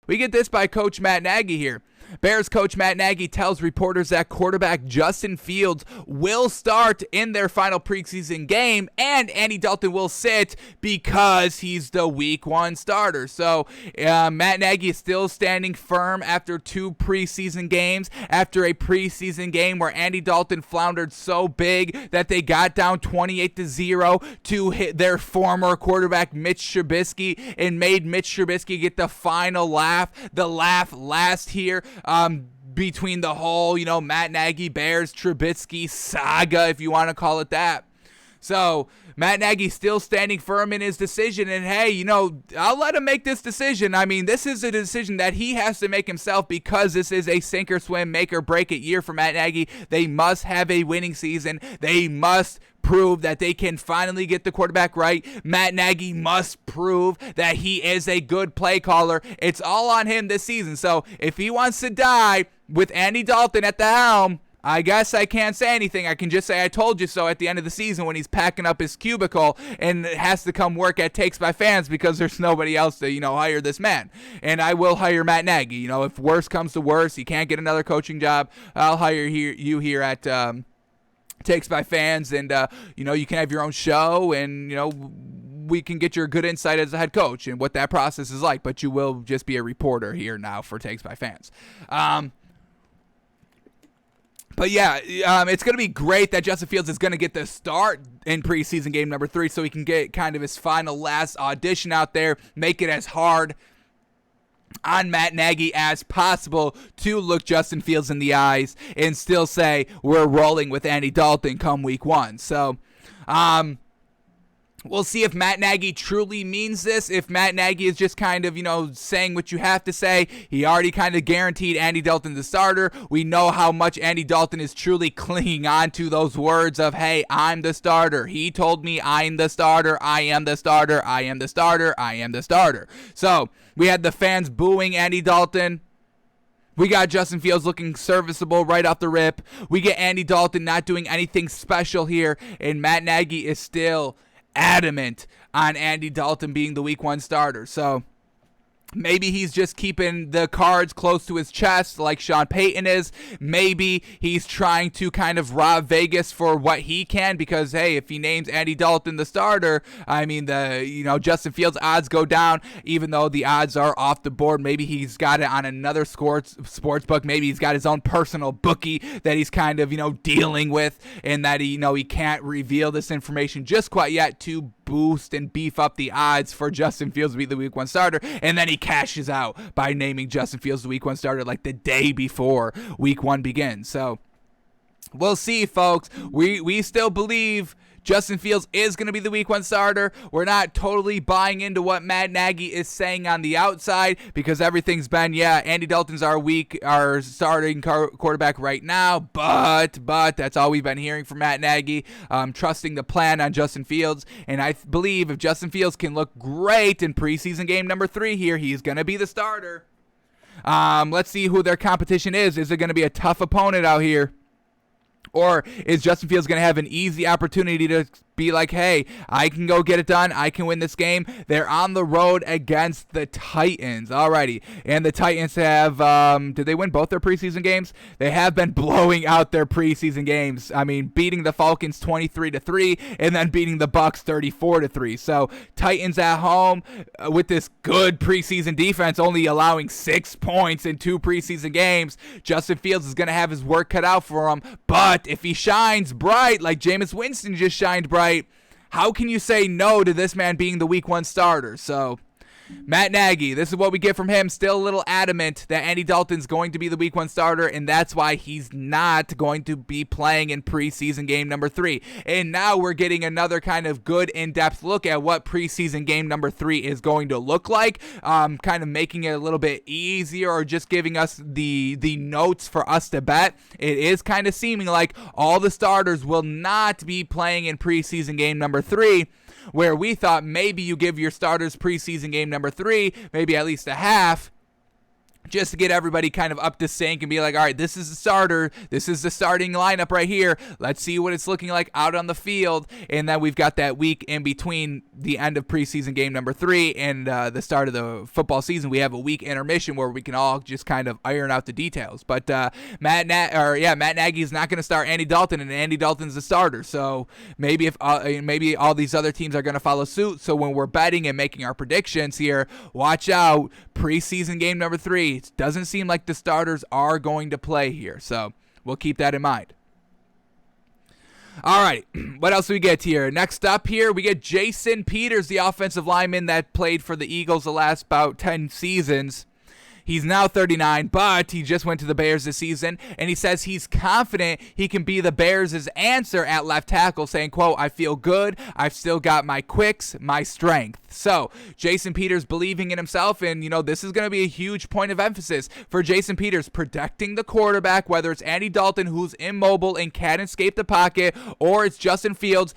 We get this by Coach Matt Nagy here. Bears coach Matt Nagy tells reporters that quarterback Justin Fields will start in their final preseason game, and Andy Dalton will sit because he's the week 1 starter. So Matt Nagy is still standing firm after 2 preseason games, after a preseason game where Andy Dalton floundered so big that they got down 28-0 to hit their former quarterback Mitch Trubisky and made Mitch Trubisky get the final laugh, the laugh last here. Between the whole, Matt Nagy, Bears, Trubisky saga, if you want to call it that. So Matt Nagy's still standing firm in his decision, and hey, I'll let him make this decision. I mean, this is a decision that he has to make himself because this is a sink or swim, make or break it year for Matt Nagy. They must have a winning season. They must prove that they can finally get the quarterback right. Matt Nagy must prove that he is a good play caller. It's all on him this season. So if he wants to die with Andy Dalton at the helm, I guess I can't say anything. I can just say I told you so at the end of the season when he's packing up his cubicle and has to come work at Takes by Fans because there's nobody else to, hire this man. And I will hire Matt Nagy. If worse comes to worse, he can't get another coaching job, I'll hire you here at Takes by Fans, and you can have your own show, and we can get your good insight as a head coach and what that process is like, but you will just be a reporter here now for Takes by Fans. But yeah, it's going to be great that Justin Fields is going to get the start in preseason game number 3 so he can get kind of his final last audition out there, make it as hard on Matt Nagy as possible to look Justin Fields in the eyes and still say we're rolling with Andy Dalton come week 1. So, we'll see if Matt Nagy truly means this, if Matt Nagy is just kind of, saying what you have to say. He already kind of guaranteed Andy Dalton the starter. We know how much Andy Dalton is truly clinging on to those words of, hey, I'm the starter. He told me I'm the starter. I am the starter. I am the starter. I am the starter. So we had the fans booing Andy Dalton. We got Justin Fields looking serviceable right off the rip. We get Andy Dalton not doing anything special here, and Matt Nagy is still adamant on Andy Dalton being the week 1 starter. So maybe he's just keeping the cards close to his chest like Sean Payton is. Maybe he's trying to kind of rob Vegas for what he can because, hey, if he names Andy Dalton the starter, I mean, Justin Fields odds go down, even though the odds are off the board. Maybe he's got it on another sports book. Maybe he's got his own personal bookie that he's kind of, dealing with, and that he can't reveal this information just quite yet to boost and beef up the odds for Justin Fields to be the week 1 starter, and then he cashes out by naming Justin Fields the week 1 starter like the day before week 1 begins. So we'll see, folks. We still believe Justin Fields is going to be the week 1 starter. We're not totally buying into what Matt Nagy is saying on the outside because everything's been, Andy Dalton's our starting quarterback right now, but that's all we've been hearing from Matt Nagy, trusting the plan on Justin Fields. And I believe if Justin Fields can look great in preseason game number 3 here, he's going to be the starter. Let's see who their competition is. Is it going to be a tough opponent out here? Or is Justin Fields going to have an easy opportunity to be like, hey, I can go get it done. I can win this game. They're on the road against the Titans. Alrighty. And the Titans have, did they win both their preseason games? They have been blowing out their preseason games. I mean, beating the Falcons 23-3 and then beating the Bucs 34-3. So Titans at home with this good preseason defense, only allowing 6 points in 2 preseason games. Justin Fields is going to have his work cut out for him. But if he shines bright like Jameis Winston just shined bright, how can you say no to this man being the week 1 starter? So Matt Nagy, this is what we get from him, still a little adamant that Andy Dalton's going to be the week 1 starter, and that's why he's not going to be playing in preseason game number 3. And now we're getting another kind of good in-depth look at what preseason game number 3 is going to look like, kind of making it a little bit easier or just giving us the notes for us to bet. It is kind of seeming like all the starters will not be playing in preseason game number 3, where we thought maybe you give your starters preseason game number 3, maybe at least a half. just to get everybody kind of up to sync and be like, all right, this is the starter. This is the starting lineup right here. Let's see what it's looking like out on the field. And then we've got that week in between the end of preseason game number 3 and the start of the football season. We have a week intermission where we can all just kind of iron out the details. But Matt Nagy is not going to start Andy Dalton, and Andy Dalton's the starter. So maybe maybe all these other teams are going to follow suit. So when we're betting and making our predictions here, watch out. Preseason game number 3. It doesn't seem like the starters are going to play here, so we'll keep that in mind. All right, what else do we get here? Next up here, we get Jason Peters, the offensive lineman that played for the Eagles the last about 10 seasons. He's now 39, but he just went to the Bears this season, and he says he's confident he can be the Bears' answer at left tackle, saying, quote, I feel good. I've still got my quicks, my strength. So Jason Peters believing in himself, and, this is going to be a huge point of emphasis for Jason Peters, protecting the quarterback, whether it's Andy Dalton, who's immobile and can't escape the pocket, or it's Justin Fields,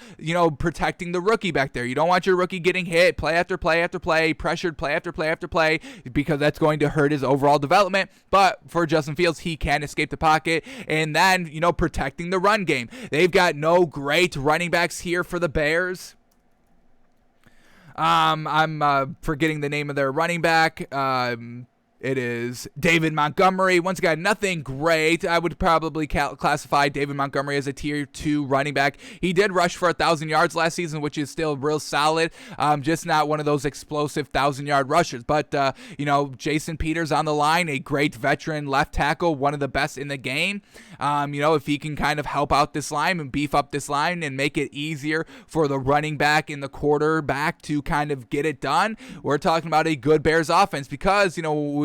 protecting the rookie back there. You don't want your rookie getting hit play after play after play, pressured play after play after play, because that's going to hurt his overall development. But for Justin Fields, he can escape the pocket, and then protecting the run game. They've got no great running backs here for the Bears. I'm forgetting the name of their running back. It is David Montgomery. Once again, nothing great. I would probably classify David Montgomery as a tier 2 running back. He did rush for 1,000 yards last season, which is still real solid. Just not one of those explosive 1,000-yard rushers. But, Jason Peters on the line, a great veteran left tackle, one of the best in the game. If he can kind of help out this line and beef up this line and make it easier for the running back and the quarterback to kind of get it done, we're talking about a good Bears offense, because,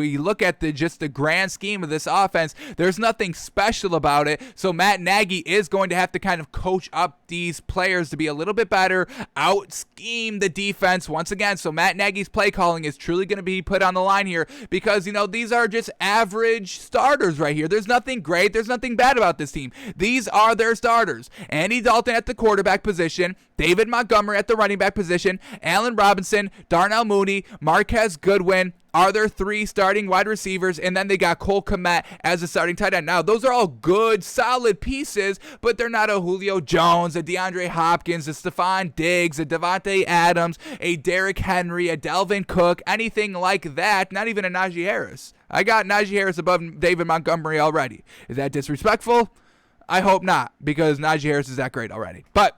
we look at the grand scheme of this offense, there's nothing special about it. So Matt Nagy is going to have to kind of coach up these players to be a little bit better, out scheme the defense once again. So Matt Nagy's play calling is truly going to be put on the line here, because these are just average starters right here. There's nothing great, there's nothing bad about this team. These are their starters. Andy Dalton at the quarterback position, David Montgomery at the running back position, Allen Robinson, Darnell Mooney, Marquez Goodwin are their 3 starting wide receivers, and then they got Cole Kmet as a starting tight end. Now, those are all good, solid pieces, but they're not a Julio Jones, a DeAndre Hopkins, a Stephon Diggs, a Devontae Adams, a Derrick Henry, a Dalvin Cook, anything like that, not even a Najee Harris. I got Najee Harris above David Montgomery already. Is that disrespectful? I hope not, because Najee Harris is that great already. But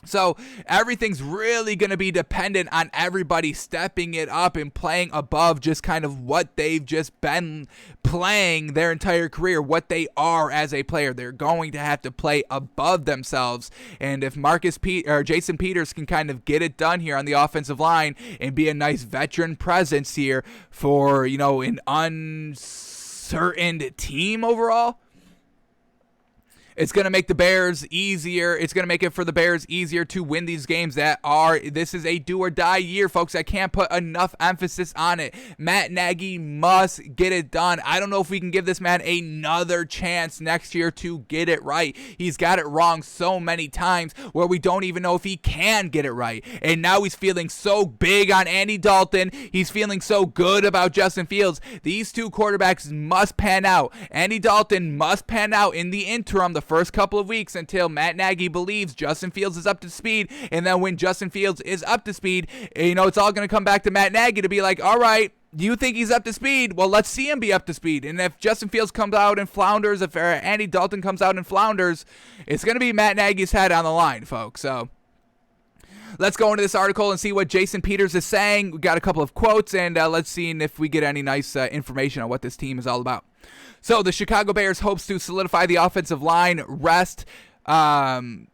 so everything's really going to be dependent on everybody stepping it up and playing above just kind of what they've just been playing their entire career, what they are as a player. They're going to have to play above themselves. And if Jason Peters can kind of get it done here on the offensive line and be a nice veteran presence here for, an uncertain team overall, it's going to make the Bears easier. It's going to make it for the Bears easier to win these games this is a do or die year, folks. I can't put enough emphasis on it. Matt Nagy must get it done. I don't know if we can give this man another chance next year to get it right. He's got it wrong so many times where we don't even know if he can get it right. And now he's feeling so big on Andy Dalton. He's feeling so good about Justin Fields. These 2 quarterbacks must pan out. Andy Dalton must pan out in the interim, the first couple of weeks, until Matt Nagy believes Justin Fields is up to speed. And then when Justin Fields is up to speed, it's all going to come back to Matt Nagy to be like, all right, you think he's up to speed? Well, let's see him be up to speed. And if Justin Fields comes out and flounders, if Andy Dalton comes out and flounders, it's going to be Matt Nagy's head on the line, folks. So let's go into this article and see what Jason Peters is saying. We got a couple of quotes, and let's see if we get any nice information on what this team is all about. So the Chicago Bears hopes to solidify the offensive line rest on the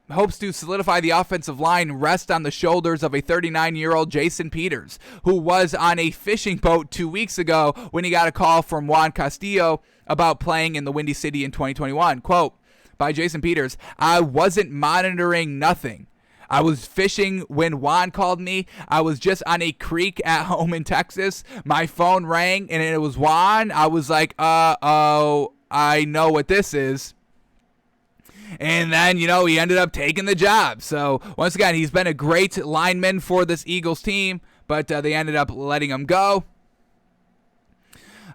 shoulders of a 39-year-old Jason Peters, who was on a fishing boat 2 weeks ago when he got a call from Juan Castillo about playing in the Windy City in 2021. Quote by Jason Peters, I wasn't monitoring nothing. I was fishing when Juan called me. I was just on a creek at home in Texas. My phone rang, and it was Juan. I was like, uh-oh, I know what this is. And then, he ended up taking the job. So, once again, he's been a great lineman for this Eagles team, but they ended up letting him go.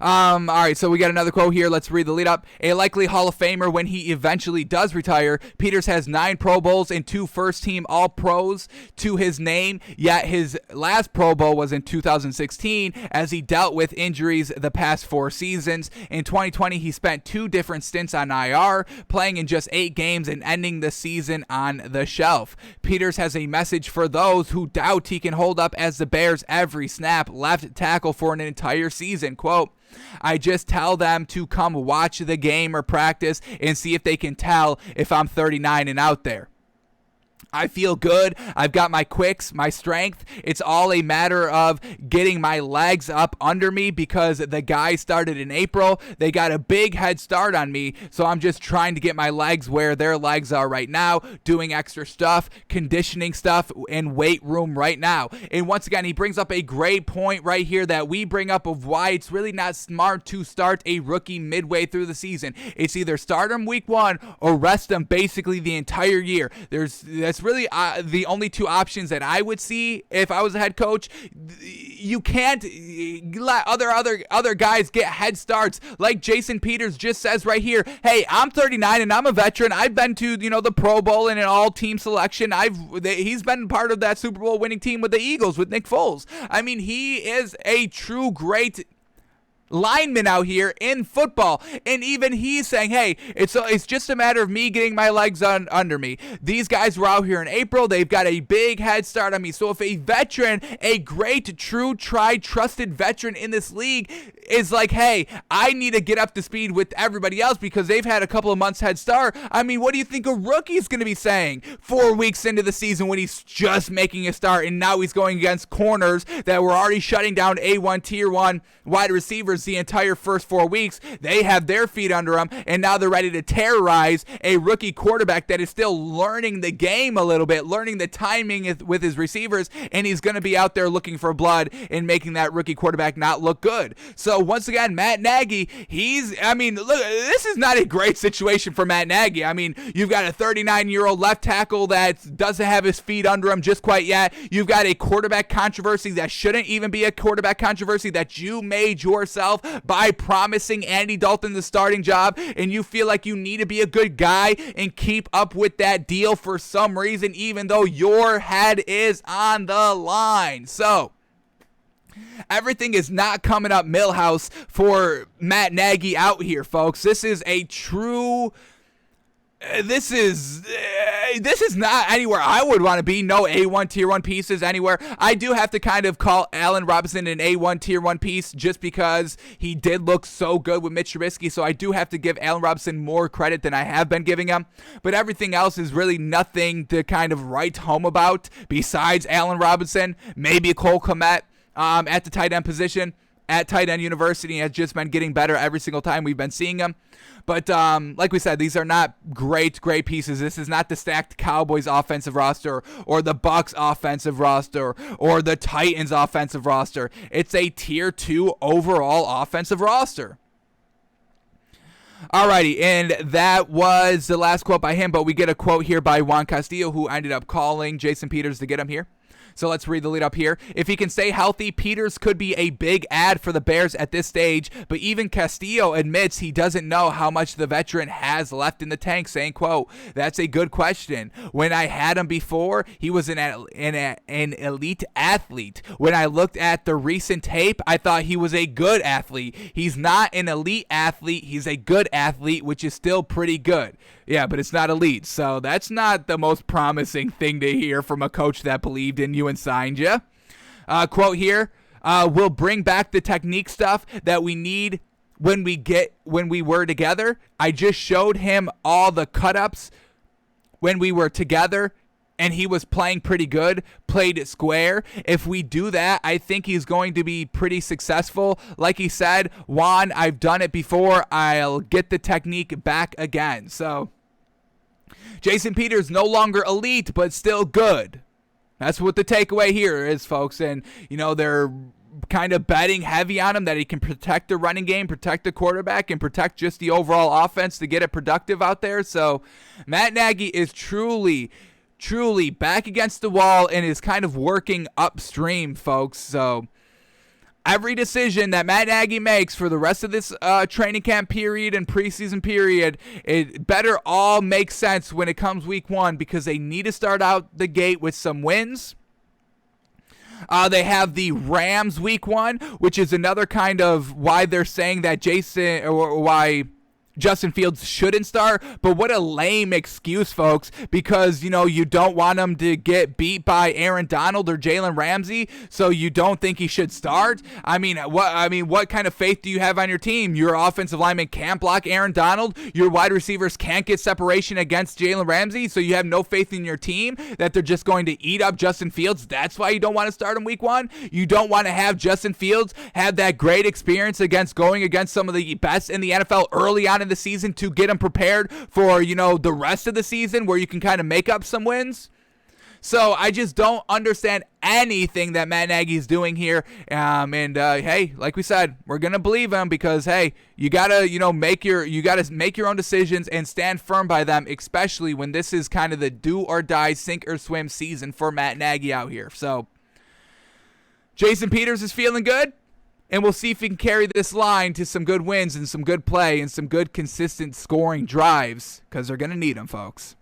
All right, so we got another quote here. Let's read the lead up. A likely Hall of Famer when he eventually does retire. Peters has 9 Pro Bowls and 2 first-team All-Pros to his name, yet his last Pro Bowl was in 2016 as he dealt with injuries the past 4 seasons. In 2020, he spent 2 different stints on IR, playing in just 8 games and ending the season on the shelf. Peters has a message for those who doubt he can hold up as the Bears' every snap left tackle for an entire season. Quote, I just tell them to come watch the game or practice and see if they can tell if I'm 39 and out there. I feel good. I've got my quicks, my strength. It's all a matter of getting my legs up under me because the guys started in April. They got a big head start on me, so I'm just trying to get my legs where their legs are right now, doing extra stuff, conditioning stuff, in weight room right now. And once again, he brings up a great point right here that we bring up of why it's really not smart to start a rookie midway through the season. It's either start him week 1 or rest him basically the entire year. That's really the only 2 options that I would see if I was a head coach. You can't let other guys get head starts. Like Jason Peters just says right here, hey, I'm 39 and I'm a veteran. I've been to the Pro Bowl and an all-team selection. He's been part of that Super Bowl winning team with the Eagles with Nick Foles. I mean, he is a true great lineman out here in football, and even he's saying, hey, it's just a matter of me getting my legs under me. These guys were out here in April. They've got a big head start on me. So if a veteran, a great, true, tried, trusted veteran in this league is like, hey, I need to get up to speed with everybody else because they've had a couple of months head start. I mean, what do you think a rookie's going to be saying 4 weeks into the season when he's just making a start and now he's going against corners that were already shutting down A1 Tier 1 wide receivers the entire first 4 weeks? They have their feet under them, and now they're ready to terrorize a rookie quarterback that is still learning the game a little bit, learning the timing with his receivers, and he's going to be out there looking for blood and making that rookie quarterback not look good. So once again, Matt Nagy, look, this is not a great situation for Matt Nagy. I mean, you've got a 39-year-old left tackle that doesn't have his feet under him just quite yet. You've got a quarterback controversy that shouldn't even be a quarterback controversy that you made yourself by promising Andy Dalton the starting job, and you feel like you need to be a good guy and keep up with that deal for some reason, even though your head is on the line. So everything is not coming up Millhouse for Matt Nagy out here, folks. This is a true... This is not anywhere I would want to be. No A1 Tier 1 pieces anywhere. I do have to kind of call Allen Robinson an A1 Tier 1 piece just because he did look so good with Mitch Trubisky, so I do have to give Allen Robinson more credit than I have been giving him. But everything else is really nothing to kind of write home about besides Allen Robinson. Maybe Cole Kmet at the tight end position at tight end university has just been getting better every single time we've been seeing him. But like we said, these are not great pieces. This is not the stacked Cowboys offensive roster or the Bucs offensive roster or the Titans offensive roster. It's a tier 2 overall offensive roster. Alrighty, and that was the last quote by him, but we get a quote here by Juan Castillo, who ended up calling Jason Peters to get him here. So let's read the lead up here. If he can stay healthy, Peters could be a big add for the Bears at this stage, but even Castillo admits he doesn't know how much the veteran has left in the tank, saying, quote, that's a good question. When I had him before, he was an elite athlete. When I looked at the recent tape, I thought he was a good athlete. He's not an elite athlete. He's a good athlete, which is still pretty good. Yeah, but it's not elite, so that's not the most promising thing to hear from a coach that believed in you and signed you. Quote here, we'll bring back the technique stuff that we need when we were together. I just showed him all the cut-ups when we were together, and he was playing pretty good, played it square. If we do that, I think he's going to be pretty successful. Like he said, Juan, I've done it before. I'll get the technique back again. So Jason Peters no longer elite, but still good. That's what the takeaway here is, folks. And, they're kind of betting heavy on him that he can protect the running game, protect the quarterback, and protect just the overall offense to get it productive out there. So Matt Nagy is truly back against the wall and is kind of working upstream, folks. So every decision that Matt Nagy makes for the rest of this training camp period and preseason period, it better all make sense when it comes week 1, because they need to start out the gate with some wins. They have the Rams week 1, which is another kind of why they're saying that why Justin Fields shouldn't start. But what a lame excuse, folks, because, you don't want him to get beat by Aaron Donald or Jalen Ramsey, so you don't think he should start. What kind of faith do you have on your team? Your offensive lineman can't block Aaron Donald. Your wide receivers can't get separation against Jalen Ramsey, so you have no faith in your team that they're just going to eat up Justin Fields. That's why you don't want to start him week 1. You don't want to have Justin Fields have that great experience going against some of the best in the NFL early on in the season to get him prepared for, the rest of the season where you can kind of make up some wins. So I just don't understand anything that Matt Nagy is doing here. Hey, like we said, we're gonna believe him because, hey, you gotta make your own decisions and stand firm by them, especially when this is kind of the do or die, sink or swim season for Matt Nagy out here. So Jason Peters is feeling good. And we'll see if he can carry this line to some good wins and some good play and some good consistent scoring drives, because they're going to need them, folks.